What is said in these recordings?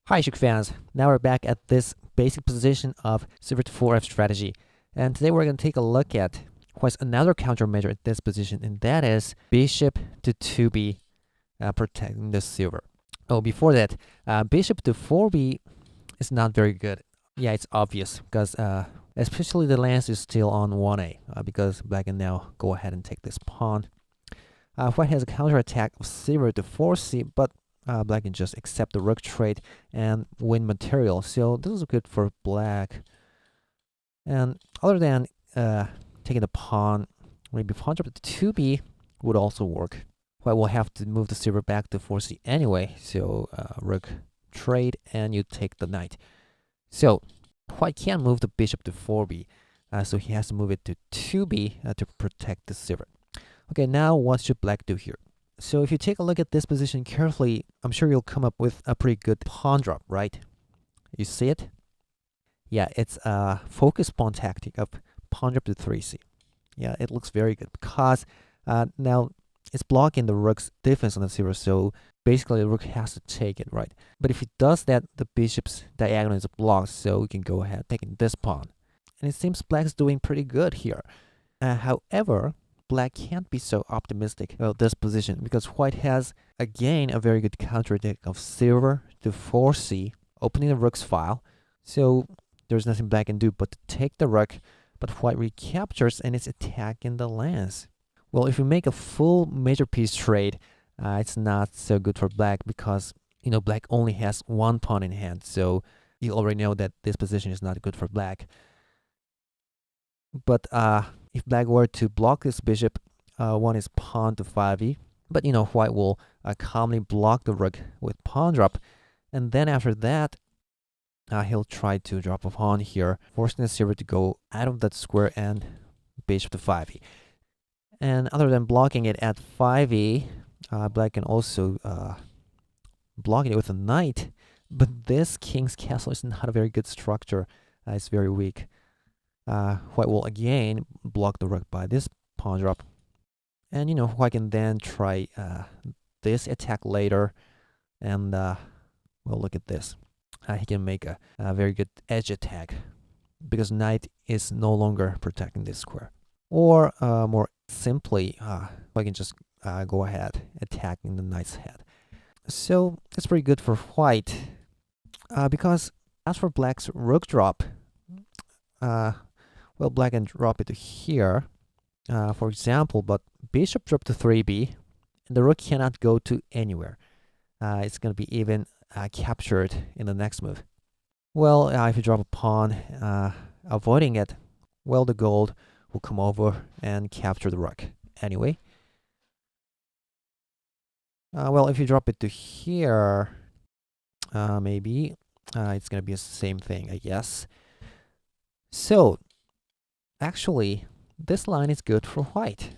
Hi Shogi fans, now we're back at this basic position of silver to 4f strategy, and today we're going to take a look at what's another countermeasure at this position, and that is bishop to 2b, protecting the silver. Oh, before that, bishop to 4b is not very good. Yeah, it's obvious because especially the lance is still on 1a, because black can now go ahead and take this pawn. White has a counterattack of silver to 4c, but black can just accept the rook trade and win material. So this is good for black. And other than taking the pawn, maybe pawn drop to 2b would also work. White will have to move the silver back to 4c anyway. So rook trade and you take the knight. So white can't move the bishop to 4b. So he has to move it to 2b to protect the silver. Okay, now what should black do here? So if you take a look at this position carefully, I'm sure you'll come up with a pretty good pawn drop, right? You see it? Yeah, it's a focus pawn tactic of pawn drop to 3c. Yeah, it looks very good because now it's blocking the rook's defense on the silver, so basically the rook has to take it, right? But if he does that, the bishop's diagonal is blocked, so we can go ahead taking this pawn. And it seems black's doing pretty good here. However, black can't be so optimistic about this position because white has again a very good counterattack of silver to 4c, opening the rook's file. So there's nothing black can do but to take the rook, but white recaptures and it's attacking the lance. Well, if you make a full major piece trade, it's not so good for black because black only has one pawn in hand, so you already know that this position is not good for black. But if black were to block this bishop, one is pawn to 5e. But white will calmly block the rook with pawn drop. And then after that, he'll try to drop a pawn here, forcing the silver to go out of that square and bishop to 5e. And other than blocking it at 5e, black can also block it with a knight. But this king's castle is not a very good structure. It's very weak. White will again block the rook by this pawn drop. And white can then try this attack later. And well, look at this. He can make a very good edge attack because knight is no longer protecting this square. Or more simply, white can just go ahead attacking the knight's head. So it's pretty good for white because as for black's rook drop, well, black can drop it to here, for example, but bishop drop to 3b, and the rook cannot go to anywhere. It's going to be even captured in the next move. Well, if you drop a pawn, avoiding it, well, the gold will come over and capture the rook anyway. Well, if you drop it to here, maybe it's going to be the same thing, I guess. So actually, this line is good for white.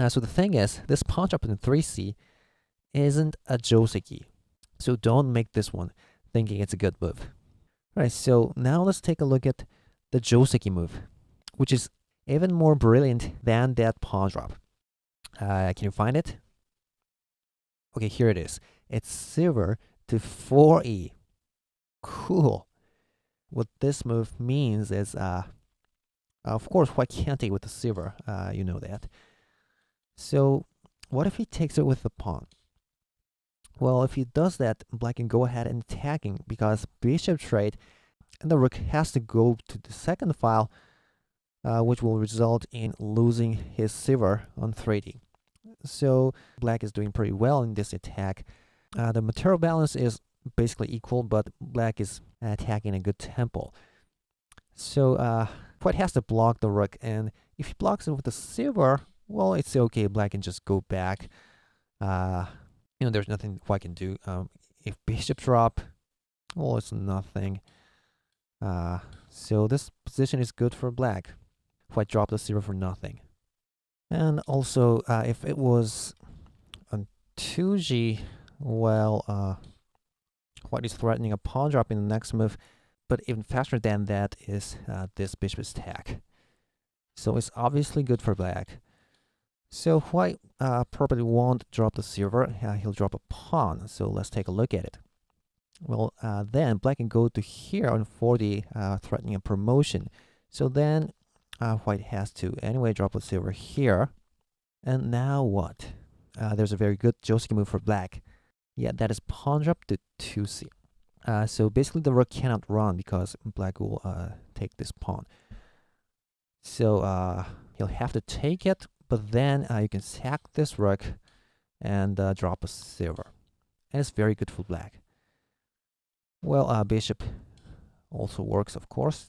So the thing is, this pawn drop in 3c isn't a jouseki. So don't make this one thinking it's a good move. All right, so now let's take a look at the jouseki move, which is even more brilliant than that pawn drop. Can you find it? Okay, here it is. It's silver to 4e. Cool. What this move means is of course, white can't take with the silver. You know that. So what if he takes it with the pawn? Well, if he does that, black can go ahead and attacking because bishop trade, and the rook has to go to the second file, which will result in losing his silver on 3d. So black is doing pretty well in this attack. The material balance is basically equal, but black is attacking a good tempo. So white has to block the rook, and if he blocks it with the silver, well, it's okay. Black can just go back. There's nothing white can do. If bishop drop, well, it's nothing. So this position is good for black. White dropped the silver for nothing. And also, if it was on 2g, well, white is threatening a pawn drop in the next move. But even faster than that is this bishop attack. So it's obviously good for black. So white probably won't drop the silver. He'll drop a pawn. So let's take a look at it. Well, then black can go to here on 40, threatening a promotion. So then white has to anyway drop a silver here. And now what? There's a very good jouseki move for black. Yeah, that is pawn drop to 2c. So basically the rook cannot run because black will take this pawn. So he'll have to take it, but then you can sack this rook and drop a silver. And it's very good for black. Well, bishop also works, of course.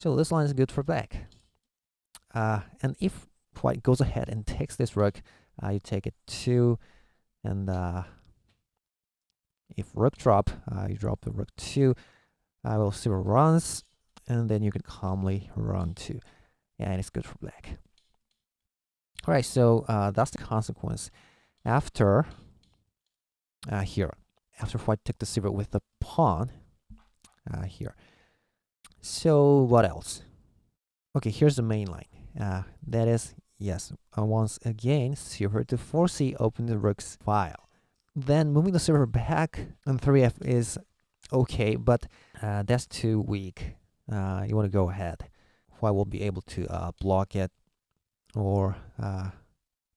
So this line is good for black. And if white goes ahead and takes this rook, you take it 2, and if rook drop, you drop the rook 2. Well, silver runs, and then you can calmly run 2. Yeah, and it's good for black. All right, so that's the consequence. After here, after white took the silver with the pawn here. So what else? Okay, here's the main line. That is, yes, once again, silver to 4c, open the rook's file. Then moving the silver back on 3f is okay, but that's too weak. You want to go ahead. White will be able to block it, or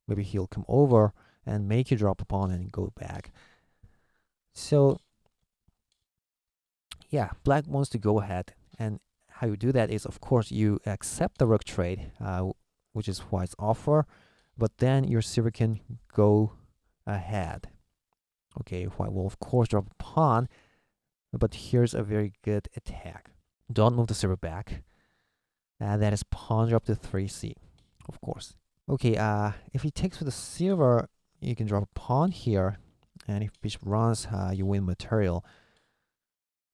maybe he'll come over and make you drop a pawn and go back. So yeah, black wants to go ahead, and how you do that is, of course, you accept the rook trade, which is white's offer, but then your silver can go ahead. Okay, white will of course drop a pawn, but here's a very good attack. Don't move the silver back. That is pawn drop to 3c, of course. Okay, if he takes with the silver, you can drop a pawn here, and if bishop runs, you win material.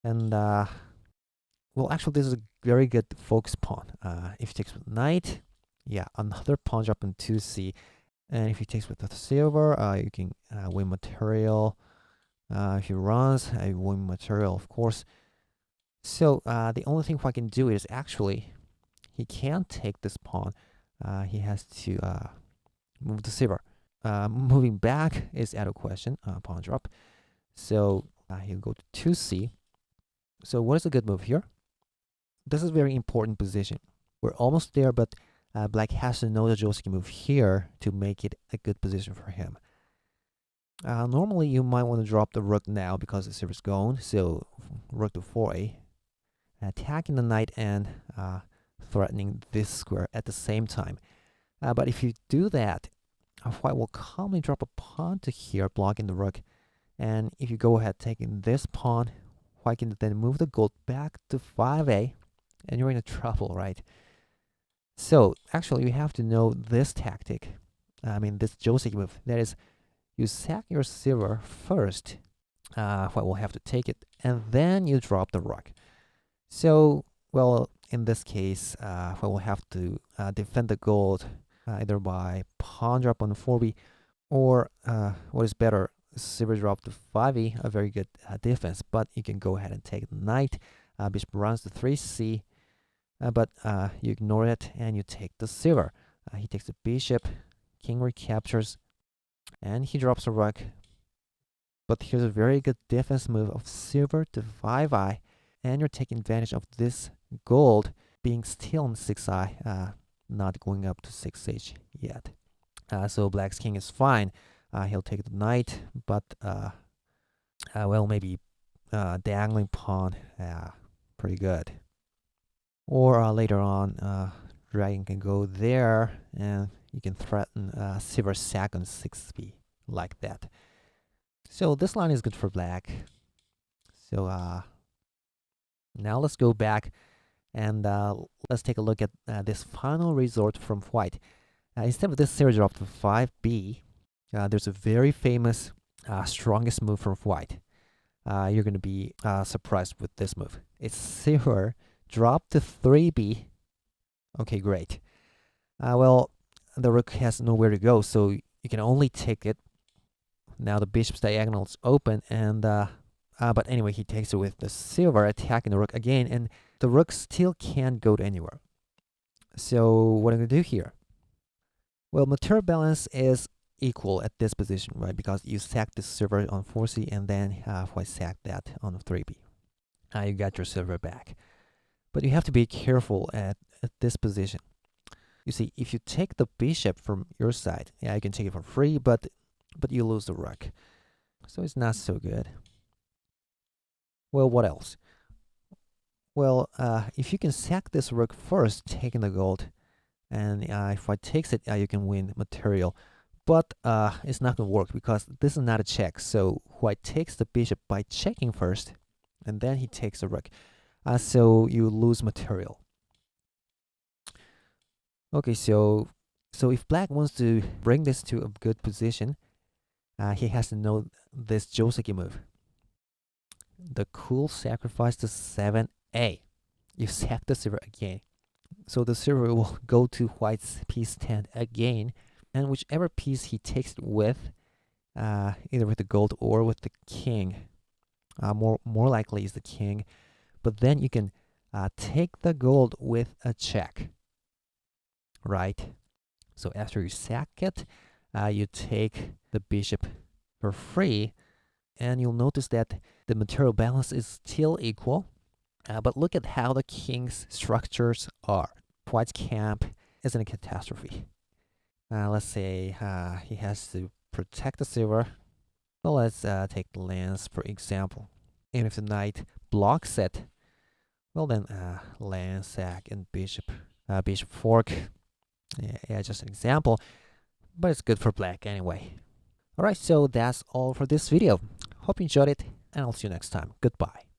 And well, actually, this is a very good focus pawn. If he takes with knight, yeah, another pawn drop in 2c. And if he takes with the silver, you can win material. If he runs, you win material, of course. So the only thing I can do is actually, he can't take this pawn. He has to move the silver. Moving back is out of question, pawn drop. So he'll go to 2c. So what is a good move here? This is a very important position. We're almost there, but black has to know the jouseki move here to make it a good position for him. Normally, you might want to drop the rook now because the silver's gone. So rook to 4a, attacking the knight and threatening this square at the same time. But if you do that, white will calmly drop a pawn to here, blocking the rook. And if you go ahead taking this pawn, white can then move the gold back to 5a, and you're in trouble, right? So actually, you have to know this tactic. This jouseki move. That is, you sack your silver first. White will have to take it, and then you drop the rook. So, well, in this case, white will have to defend the gold either by pawn drop on 4b, or what is better, silver drop to 5e, a very good defense. But you can go ahead and take the knight. Bishop runs to 3c, but you ignore it and you take the silver. He takes the bishop, king recaptures, and he drops a rook. But here's a very good defense move of silver to 5i, and you're taking advantage of this gold being still on 6i, not going up to 6h yet. So black's king is fine. He'll take the knight, but well, maybe dangling pawn, pretty good. Or later on, dragon can go there, and you can threaten silver sack on 6b, like that. So this line is good for black. So now let's go back and let's take a look at this final resort from white. Instead of this silver drop to 5b, there's a very famous strongest move from white. You're going to be surprised with this move. It's silver drop to 3b. Okay, great. Well, the rook has nowhere to go, so you can only take it. Now the bishop's diagonal is open, and but anyway, he takes it with the silver, attacking the rook again, and the rook still can't go to anywhere. So what am I going to do here? Well, material balance is equal at this position, right? Because you sack the silver on 4c and then white sack that on 3b. You got your silver back. But you have to be careful at this position. You see, if you take the bishop from your side, yeah, you can take it for free, but you lose the rook. So it's not so good. Well, what else? Well, if you can sack this rook first, taking the gold, and if white takes it, you can win material. But it's not going to work because this is not a check. So white takes the bishop by checking first, and then he takes the rook. So you lose material. Okay, so if black wants to bring this to a good position, he has to know this jouseki move. The cool sacrifice to 7a. You sack the silver again. So the silver will go to white's piece stand again, and whichever piece he takes it with, either with the gold or with the king, more likely is the king, but then you can take the gold with a check, right? So after you sack it, you take the bishop for free, and you'll notice that the material balance is still equal, but look at how the king's structures are. White's camp isn't a catastrophe. Let's say he has to protect the silver. Well, let's take the lance for example. And if the knight blocks it, well then lance, sack, and bishop fork. Yeah, just an example, but it's good for black anyway. Alright, so that's all for this video. Hope you enjoyed it, and I'll see you next time. Goodbye.